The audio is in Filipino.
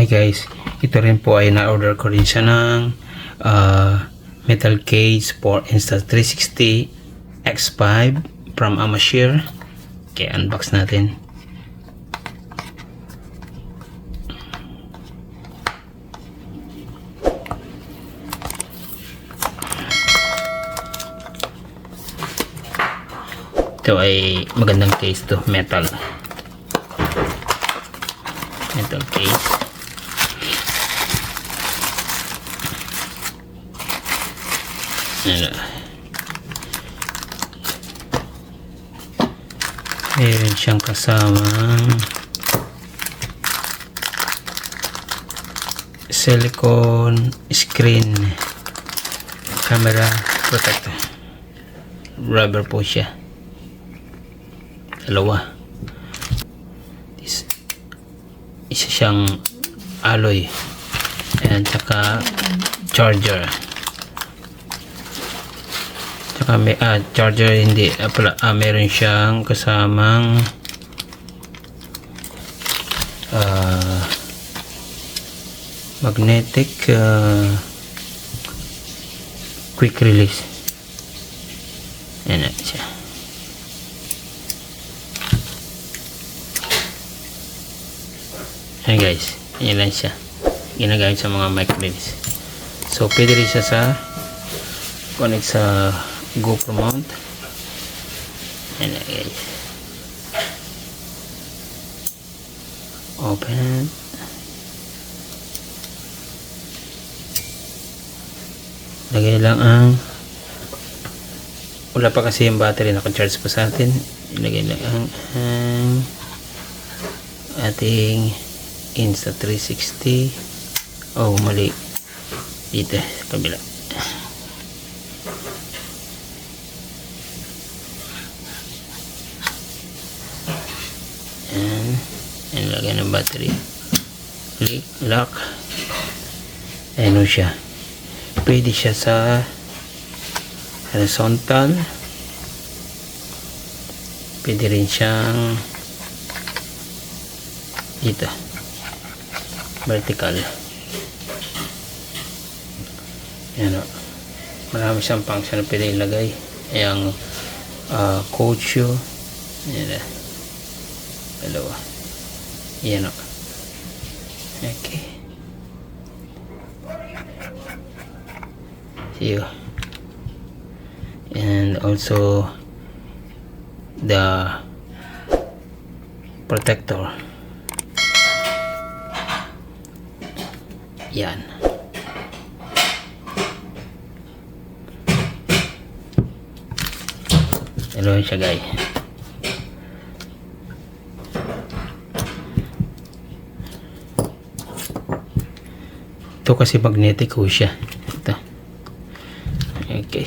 Hi guys, ito rin po ay na-order ko rin siya ng metal case for Insta360 X5 from Amashir. Okay, unbox natin. Ito ay magandang case to, metal case. Meron siyang kasamang silicone screen camera protector. Rubber po siya. Dalawa. Isa siyang alloy. Ayan, tsaka charger. Tsaka may charger hindi pala, meron siyang kasamang magnetic quick release. Ayan na siya. Ayan guys, yan lang siya, ginagamit sa mga mic release. So pwede rin siya sa connect sa GoPro mount. Ayan na guys, open. Lagay lang ang, wala pa kasi yung battery, naka-charge pa sa atin. Ilagay lang ang ating Insta360. Oh, mali dito sa kabila. Ayan, lagay ng battery, click, lock. Ayan o siya. Pwede siya sa horizontal, pwede rin siyang dito vertical. Yan o, marami siyang function na pwede ilagay. Ayan, coach shoe. Yan na, dalawa. Yan o. Okay, see you. And also the protector. Yan. Hello siya guys. Ito kasi magnetic ho siya. Ito. Okay.